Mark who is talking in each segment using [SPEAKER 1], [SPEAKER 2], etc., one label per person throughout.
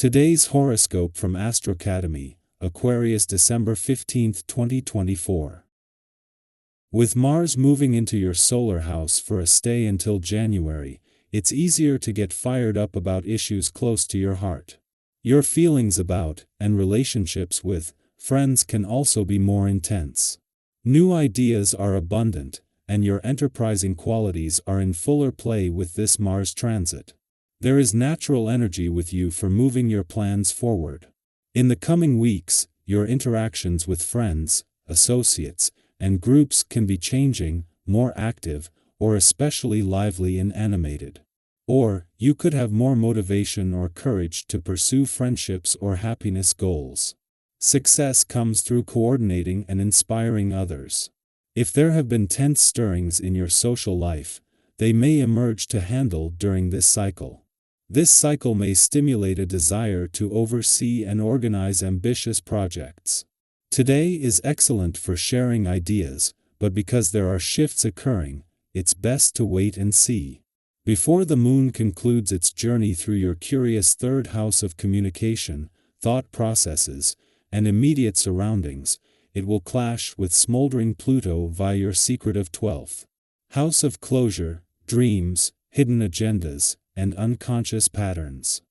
[SPEAKER 1] Today's horoscope from Astrocademy, Aquarius December 15, 2024. With Mars moving into your solar house for a stay until January, it's easier to get fired up about issues close to your heart. Your feelings about, and relationships with, friends can also be more intense. New ideas are abundant, and your enterprising qualities are in fuller play with this Mars transit. There is natural energy with you for moving your plans forward. In the coming weeks, your interactions with friends, associates, and groups can be changing, more active, or especially lively and animated. Or, you could have more motivation or courage to pursue friendships or happiness goals. Success comes through coordinating and inspiring others. If there have been tense stirrings in your social life, they may emerge to handle during this cycle. This cycle may stimulate a desire to oversee and organize ambitious projects. Today is excellent for sharing ideas, but because there are shifts occurring, it's best to wait and see. Before the moon concludes its journey through your curious third house of communication, thought processes, and immediate surroundings, it will clash with smoldering Pluto via your secretive 12th house of closure, dreams, hidden agendas, and unconscious patterns.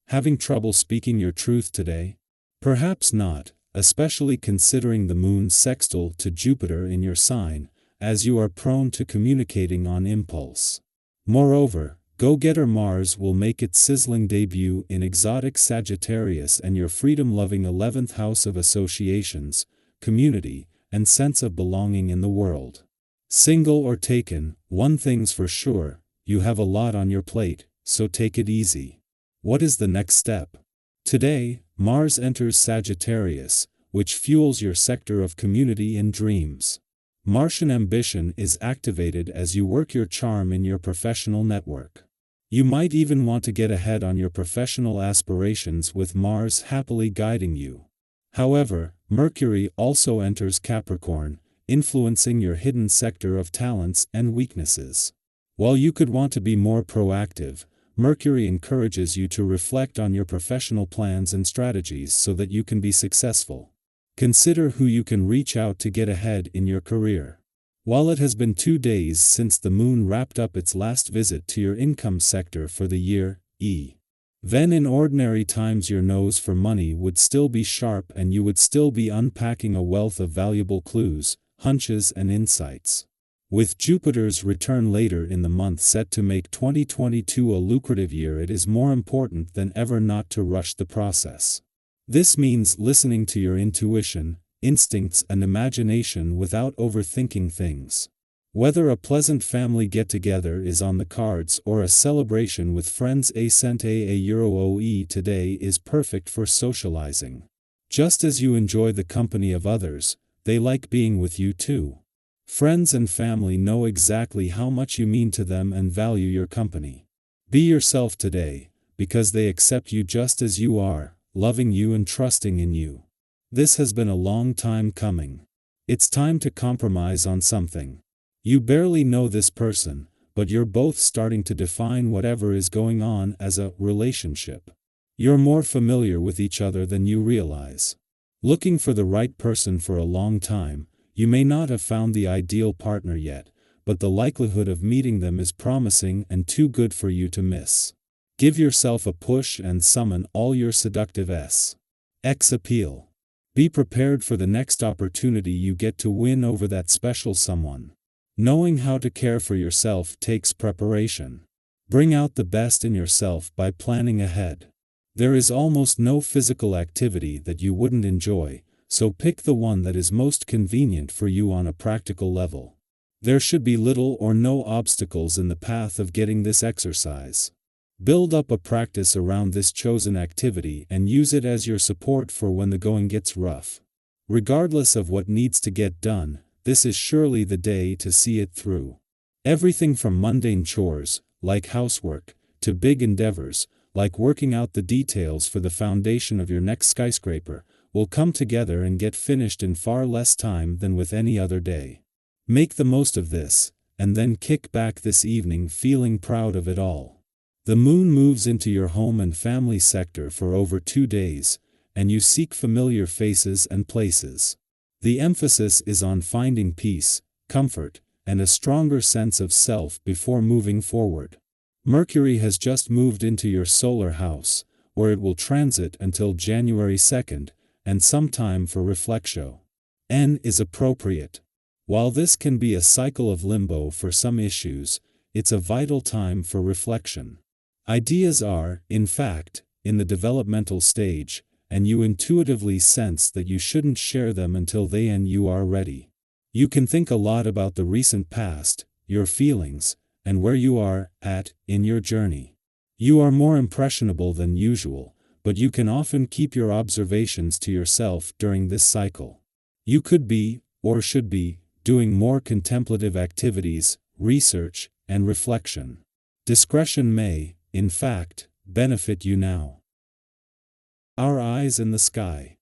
[SPEAKER 1] Having trouble speaking your truth today? Perhaps not, especially considering the moon's sextile to Jupiter in your sign, as you are prone to communicating on impulse. Moreover, go-getter Mars will make its sizzling debut in exotic Sagittarius and your freedom-loving 11th house of associations, community, and sense of belonging in the world. Single or taken, one thing's for sure, you have a lot on your plate, so take it easy. What is the next step? Today, Mars enters Sagittarius, which fuels your sector of community and dreams. Martian ambition is activated as you work your charm in your professional network. You might even want to get ahead on your professional aspirations with Mars happily guiding you. However, Mercury also enters Capricorn, influencing your hidden sector of talents and weaknesses. While you could want to be more proactive, Mercury encourages you to reflect on your professional plans and strategies so that you can be successful. Consider who you can reach out to get ahead in your career. While it has been 2 days since the moon wrapped up its last visit to your income sector for the year, then in ordinary times your nose for money would still be sharp and you would still be unpacking a wealth of valuable clues, hunches and insights. With Jupiter's return later in the month set to make 2022 a lucrative year, it is more important than ever not to rush the process. This means listening to your intuition, instincts and imagination without overthinking things. Whether a pleasant family get-together is on the cards or a celebration with friends €1 today is perfect for socializing. Just as you enjoy the company of others, they like being with you too. Friends and family know exactly how much you mean to them and value your company. Be yourself today, because they accept you just as you are, loving you and trusting in you. This has been a long time coming. It's time to compromise on something. You barely know this person, but you're both starting to define whatever is going on as a relationship. You're more familiar with each other than you realize. Looking for the right person for a long time, you may not have found the ideal partner yet, but the likelihood of meeting them is promising and too good for you to miss. Give yourself a push and summon all your seductive sex appeal. Be prepared for the next opportunity you get to win over that special someone. Knowing how to care for yourself takes preparation. Bring out the best in yourself by planning ahead. There is almost no physical activity that you wouldn't enjoy, so pick the one that is most convenient for you on a practical level. There should be little or no obstacles in the path of getting this exercise. Build up a practice around this chosen activity and use it as your support for when the going gets rough. Regardless of what needs to get done, this is surely the day to see it through. Everything from mundane chores, like housework, to big endeavors, like working out the details for the foundation of your next skyscraper, will come together and get finished in far less time than with any other day. Make the most of this, and then kick back this evening feeling proud of it all. The moon moves into your home and family sector for over 2 days, and you seek familiar faces and places. The emphasis is on finding peace, comfort, and a stronger sense of self before moving forward. Mercury has just moved into your solar house, where it will transit until January 2nd, and some time for reflection is appropriate. While this can be a cycle of limbo for some issues, it's a vital time for reflection. Ideas are, in fact, in the developmental stage, and you intuitively sense that you shouldn't share them until they and you are ready. You can think a lot about the recent past, your feelings, and where you are at in your journey. You are more impressionable than usual, but you can often keep your observations to yourself during this cycle. You could be, or should be, doing more contemplative activities, research, and reflection. Discretion may, in fact, benefit you now. Our eyes in the sky.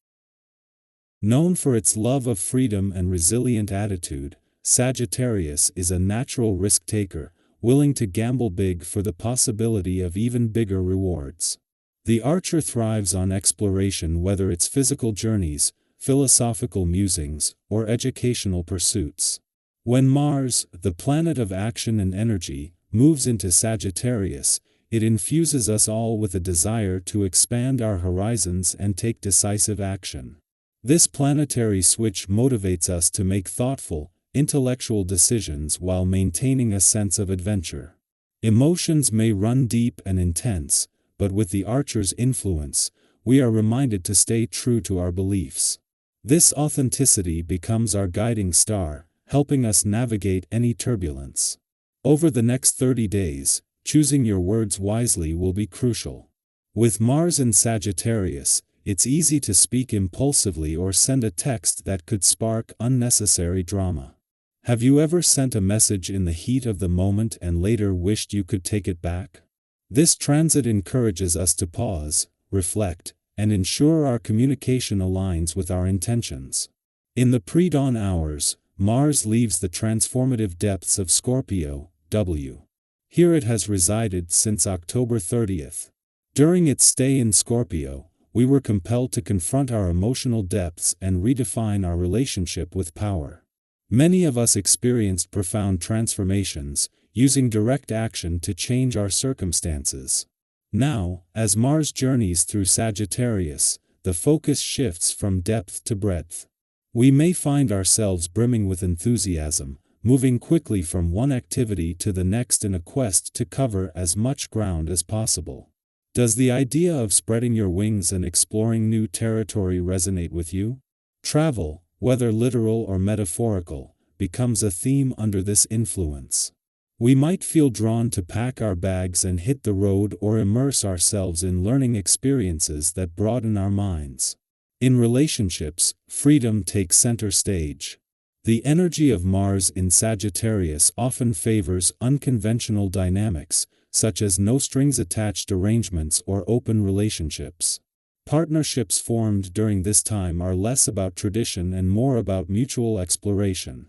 [SPEAKER 1] Known for its love of freedom and resilient attitude, Sagittarius is a natural risk-taker, willing to gamble big for the possibility of even bigger rewards. The archer thrives on exploration, whether it's physical journeys, philosophical musings, or educational pursuits. When Mars, the planet of action and energy, moves into Sagittarius, it infuses us all with a desire to expand our horizons and take decisive action. This planetary switch motivates us to make thoughtful, intellectual decisions while maintaining a sense of adventure. Emotions may run deep and intense, but with the archer's influence, we are reminded to stay true to our beliefs. This authenticity becomes our guiding star, helping us navigate any turbulence. Over the next 30 days, choosing your words wisely will be crucial. With Mars in Sagittarius, it's easy to speak impulsively or send a text that could spark unnecessary drama. Have you ever sent a message in the heat of the moment and later wished you could take it back? This transit encourages us to pause, reflect, and ensure our communication aligns with our intentions. In the pre-dawn hours, Mars leaves the transformative depths of Scorpio, Here it has resided since October 30th. During its stay in Scorpio, we were compelled to confront our emotional depths and redefine our relationship with power. Many of us experienced profound transformations, using direct action to change our circumstances. Now, as Mars journeys through Sagittarius, the focus shifts from depth to breadth. We may find ourselves brimming with enthusiasm, moving quickly from one activity to the next in a quest to cover as much ground as possible. Does the idea of spreading your wings and exploring new territory resonate with you? Travel, whether literal or metaphorical, becomes a theme under this influence. We might feel drawn to pack our bags and hit the road or immerse ourselves in learning experiences that broaden our minds. In relationships, freedom takes center stage. The energy of Mars in Sagittarius often favors unconventional dynamics, such as no-strings-attached arrangements or open relationships. Partnerships formed during this time are less about tradition and more about mutual exploration.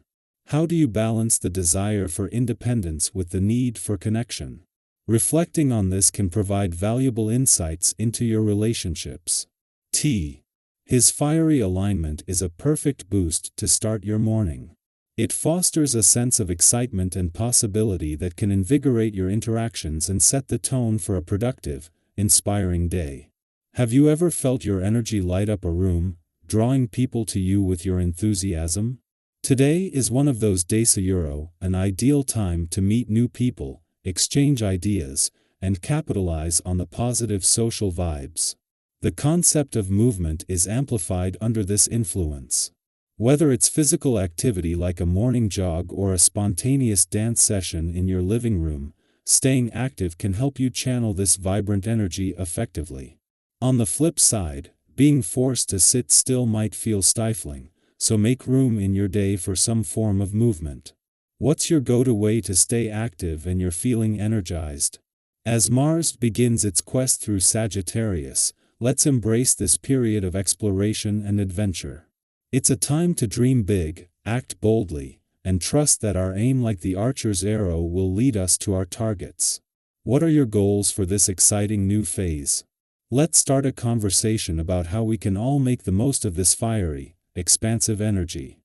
[SPEAKER 1] How do you balance the desire for independence with the need for connection? Reflecting on this can provide valuable insights into your relationships. His fiery alignment is a perfect boost to start your morning. It fosters a sense of excitement and possibility that can invigorate your interactions and set the tone for a productive, inspiring day. Have you ever felt your energy light up a room, drawing people to you with your enthusiasm? Today is one of those days, an ideal time to meet new people, exchange ideas, and capitalize on the positive social vibes. The concept of movement is amplified under this influence. Whether it's physical activity like a morning jog or a spontaneous dance session in your living room, staying active can help you channel this vibrant energy effectively. On the flip side, being forced to sit still might feel stifling, so make room in your day for some form of movement. What's your go-to way to stay active and you're feeling energized? As Mars begins its quest through Sagittarius, let's embrace this period of exploration and adventure. It's a time to dream big, act boldly, and trust that our aim, like the archer's arrow, will lead us to our targets. What are your goals for this exciting new phase? Let's start a conversation about how we can all make the most of this fiery, expansive energy.